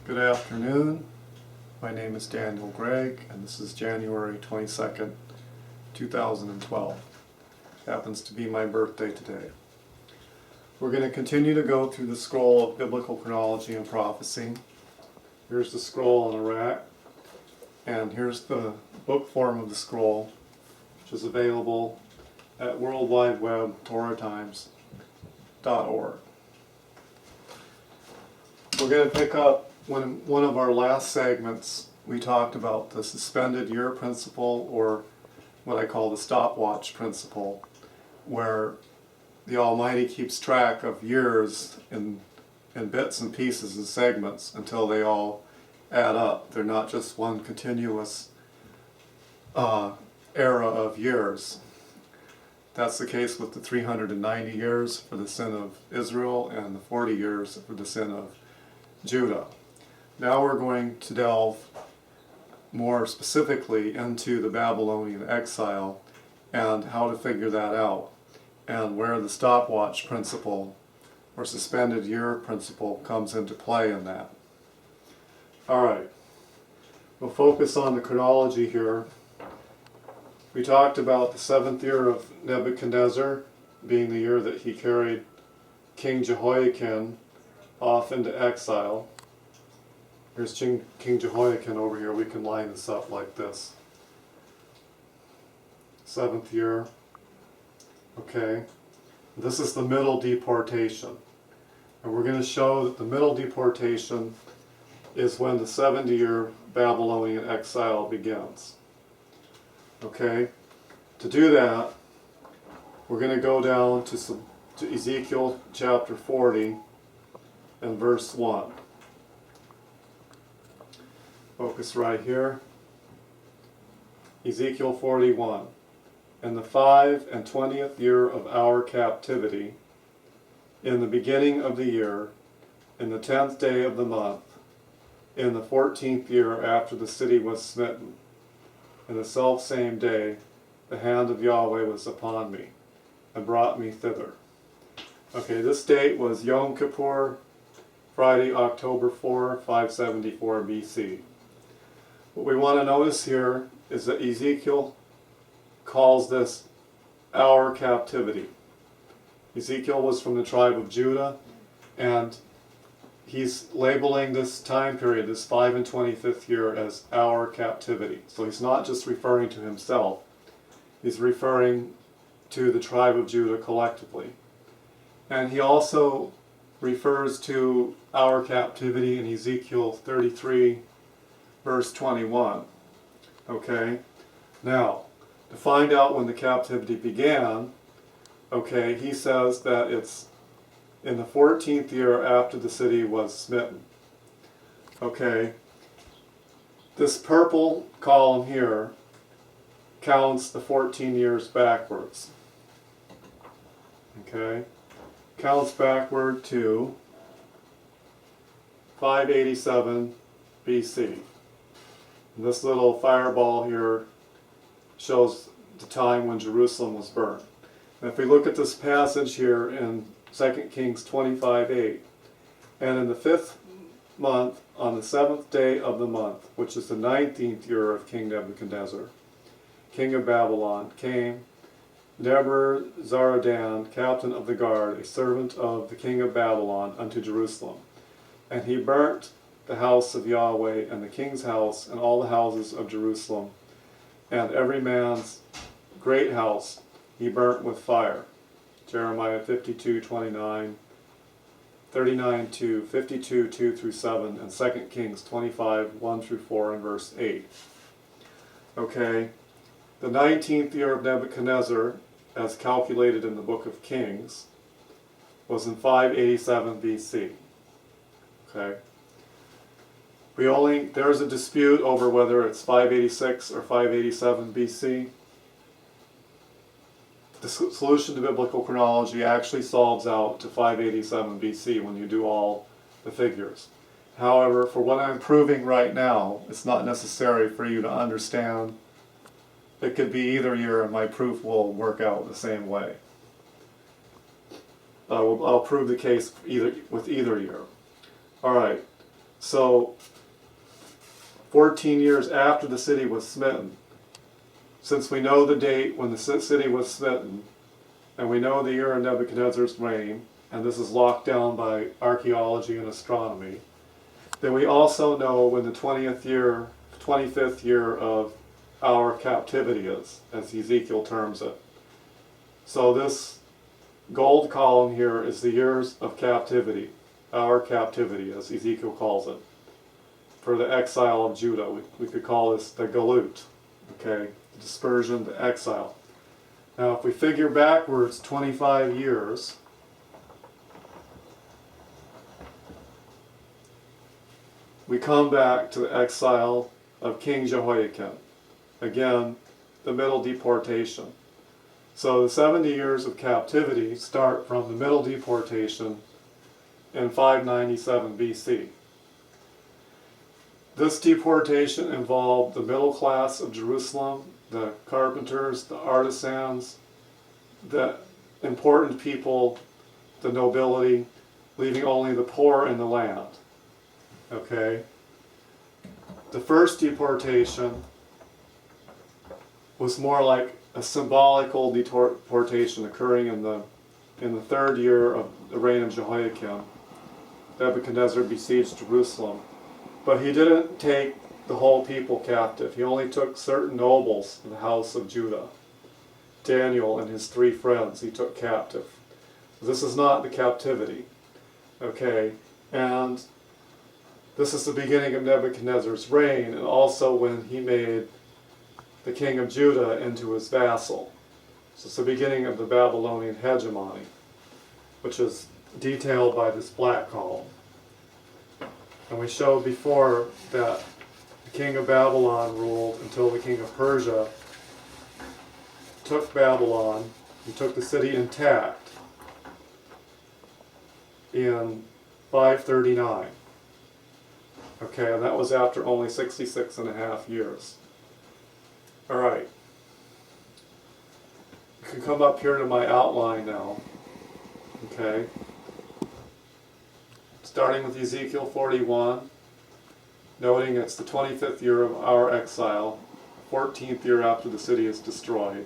Good afternoon. My name is Daniel Gregg, and this is January 22nd, 2012. Happens to be my birthday today. We're going to continue to go through the scroll of biblical chronology and prophecy. Here's the scroll in a rack, and here's the book form of the scroll, which is available at World Wide Web TorahTimes.org. We're going to pick up one of our last segments. We talked about the suspended year principle, or what I call the stopwatch principle, where the Almighty keeps track of years in bits and pieces and segments until they all add up. They're not just one continuous era of years. That's the case with the 390 years for the sin of Israel and the 40 years for the sin of Judah. Now we're going to delve more specifically into the Babylonian exile and how to figure that out, and where the stopwatch principle or suspended year principle comes into play in that. Alright, we'll focus on the chronology here. We talked about the 7th year of Nebuchadnezzar being the year that he carried King Jehoiakim off into exile. Here's King Jehoiakim over here. We can line this up like this. 7th year. Okay. This is the middle deportation. And we're going to show that the middle deportation is when the 70-year Babylonian exile begins. Okay. To do that, we're going to go down to Ezekiel chapter 40 and verse 1. Focus right here. Ezekiel 41. In the 25th year of our captivity, in the beginning of the year, in the 10th day of the month, in the 14th year after the city was smitten, in the selfsame day, the hand of Yahweh was upon me, and brought me thither. Okay, this date was Yom Kippur, Friday, October 4, 574 BC. What we want to notice here is that Ezekiel calls this our captivity. Ezekiel was from the tribe of Judah, and he's labeling this time period, this 25th year, as our captivity. So he's not just referring to himself, he's referring to the tribe of Judah collectively. And he also refers to our captivity in Ezekiel 33 verse 21. Okay, now to find out when the captivity began, okay, he says that it's in the 14th year after the city was smitten. Okay, this purple column here counts the 14 years backwards. Okay, counts backward to 587 BC. And this little fireball here shows the time when Jerusalem was burned. And if we look at this passage here in 2 Kings 25:8, and in the 5th month, on the 7th day of the month, which is the 19th year of King Nebuchadnezzar, king of Babylon, came Nebuzaradan, captain of the guard, a servant of the king of Babylon, unto Jerusalem. And he burnt the house of Yahweh, and the king's house, and all the houses of Jerusalem, and every man's great house he burnt with fire. Jeremiah 52:29, 39:2, 52:2-7, and 2 Kings 25:1-4, and verse 8. Okay, the 19th year of Nebuchadnezzar, as calculated in the book of Kings, was in 587 BC. Okay. There's a dispute over whether it's 586 or 587 BC. The solution to biblical chronology actually solves out to 587 BC when you do all the figures. However, for what I'm proving right now, it's not necessary for you to understand. It could be either year, and my proof will work out the same way. I'll prove the case with either year. All right. So 14 years after the city was smitten, since we know the date when the city was smitten, and we know the year of Nebuchadnezzar's reign, and this is locked down by archaeology and astronomy, then we also know when the 25th year of our captivity is, as Ezekiel terms it. So this gold column here is the years of captivity, our captivity, as Ezekiel calls it, for the exile of Judah. We could call this the Galut, okay, the dispersion, the exile. Now if we figure backwards 25 years, we come back to the exile of King Jehoiakim. Again, the middle deportation. So the 70 years of captivity start from the middle deportation in 597 BC. This deportation involved the middle class of Jerusalem, the carpenters, the artisans, the important people, the nobility, leaving only the poor in the land. Okay? The first deportation was more like a symbolical deportation occurring in the third year of the reign of Jehoiakim. Nebuchadnezzar besieged Jerusalem. But he didn't take the whole people captive. He only took certain nobles of the house of Judah. Daniel and his 3 friends he took captive. This is not the captivity. Okay? And this is the beginning of Nebuchadnezzar's reign, and also when he made the king of Judah into his vassal. So it's the beginning of the Babylonian hegemony, which is detailed by this black column. And we showed before that the king of Babylon ruled until the king of Persia took Babylon. He took the city intact in 539. Okay, and that was after only 66 and a half years. All right. You can come up here to my outline now. Okay. Starting with Ezekiel 41, noting it's the 25th year of our exile, 14th year after the city is destroyed,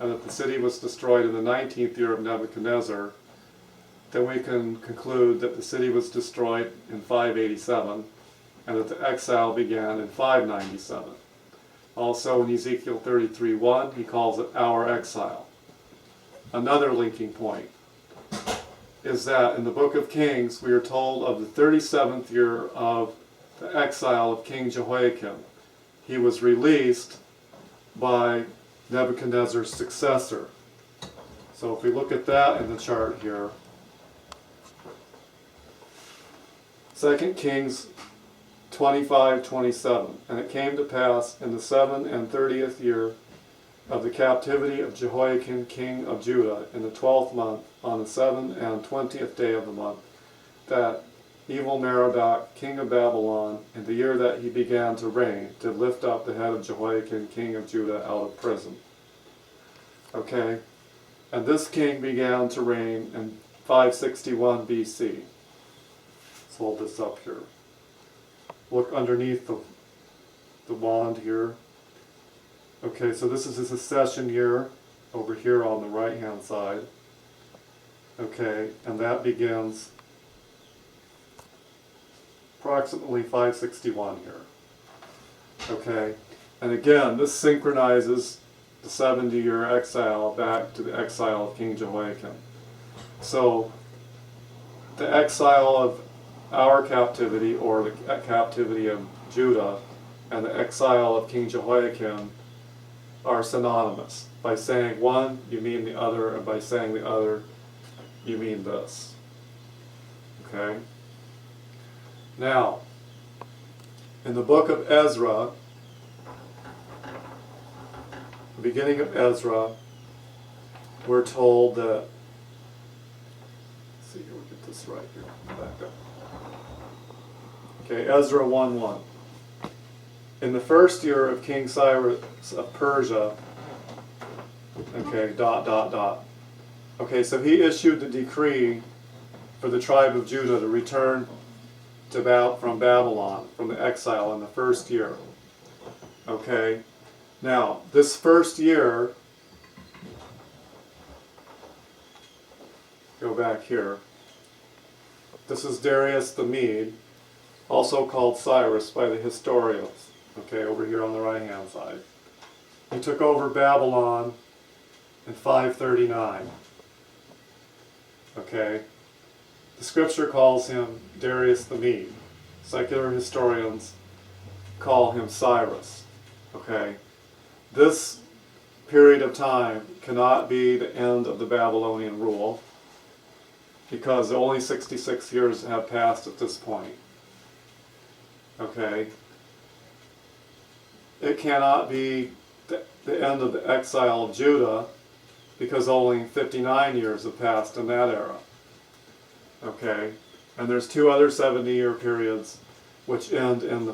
and that the city was destroyed in the 19th year of Nebuchadnezzar, then we can conclude that the city was destroyed in 587, and that the exile began in 597. Also in Ezekiel 33:1, he calls it our exile. Another linking point is that in the book of Kings, we are told of the 37th year of the exile of King Jehoiakim. He was released by Nebuchadnezzar's successor. So if we look at that in the chart here, 2 Kings 25:27, and it came to pass in the 37th year of the captivity of Jehoiakim king of Judah in the 12th month, on the 27th day of the month, that evil Merodach king of Babylon, in the year that he began to reign, did lift up the head of Jehoiakim king of Judah out of prison. Okay, and this king began to reign in 561 BC. Let's hold this up here. Look underneath the wand here. Okay, so this is his accession year over here on the right hand side. Okay, and that begins approximately 561 here. Okay, and again, this synchronizes the 70-year exile back to the exile of King Jehoiakim. So the exile of our captivity, or the captivity of Judah, and the exile of King Jehoiakim are synonymous. By saying one, you mean the other, and by saying the other, you mean this. Okay? Now, in the book of Ezra, the beginning of Ezra, we're told that, let's see here, we'll get this right here, back up. Okay, Ezra 1:1. In the first year of King Cyrus of Persia, okay, ... Okay, so he issued the decree for the tribe of Judah to return from Babylon, from the exile in the first year. Okay? Now, this first year, go back here. This is Darius the Mede, also called Cyrus by the historians. Okay, over here on the right-hand side. He took over Babylon in 539. Okay? The scripture calls him Darius the Mede. Secular historians call him Cyrus. Okay? This period of time cannot be the end of the Babylonian rule, because only 66 years have passed at this point. Okay? It cannot be the end of the exile of Judah, because only 59 years have passed in that era. Okay? And there's two other 70-year periods which end in the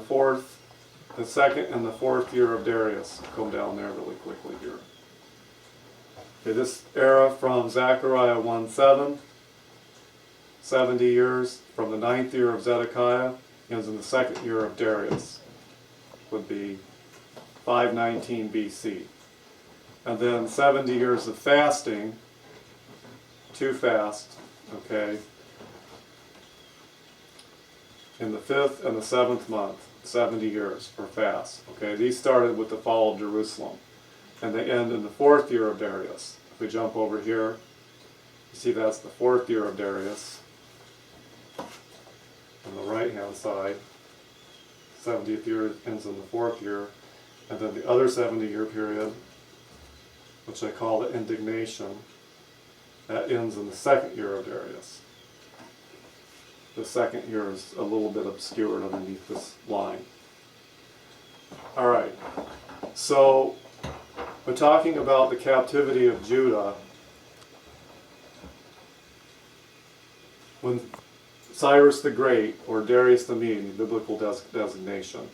second and the fourth year of Darius. Come down there really quickly here. Okay, this era from Zechariah 1:7, 70 years, from the 9th year of Zedekiah, ends in the second year of Darius, would be 519 BC. And then 70 years of fasting, to fast, okay, in the 5th and the 7th month, 70 years for fast. Okay, these started with the fall of Jerusalem, and they end in the 4th year of Darius. If we jump over here, you see that's the 4th year of Darius. On the right-hand side, 70th year ends in the 4th year, and then the other 70-year period, which I call the indignation, that ends in the 2nd year of Darius. The 2nd year is a little bit obscured underneath this line. Alright, so we're talking about the captivity of Judah. When Cyrus the Great, or Darius the Mede, biblical designation,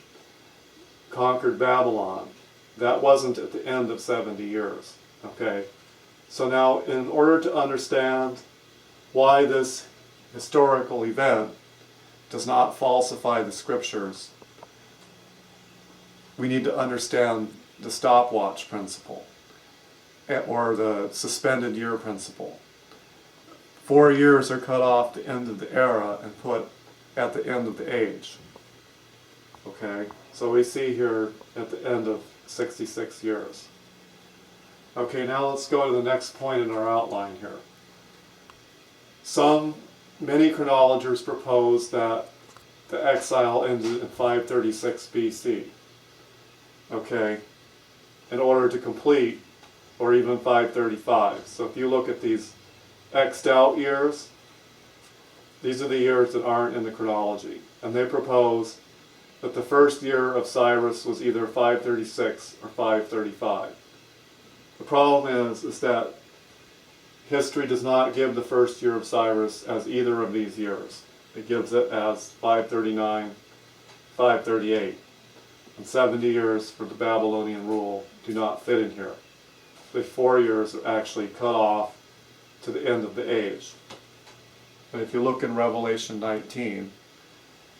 conquered Babylon, that wasn't at the end of 70 years. Okay, so now in order to understand why this historical event does not falsify the scriptures, we need to understand the stopwatch principle, or the suspended year principle. 4 years are cut off the end of the era and put at the end of the age. Okay, so we see here at the end of 66 years. Okay, now let's go to the next point in our outline here. Many chronologers propose that the exile ended in 536 BC. Okay, in order to complete, or even 535. So if you look at these X'd out years, these are the years that aren't in the chronology. And they propose that the first year of Cyrus was either 536 or 535. The problem is that history does not give the first year of Cyrus as either of these years. It gives it as 539, 538. And 70 years for the Babylonian rule do not fit in here. The 4 years are actually cut off to the end of the age. And if you look in Revelation 19,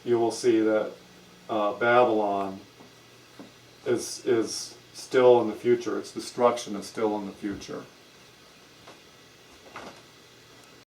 you will see that Babylon is still in the future. Its destruction is still in the future.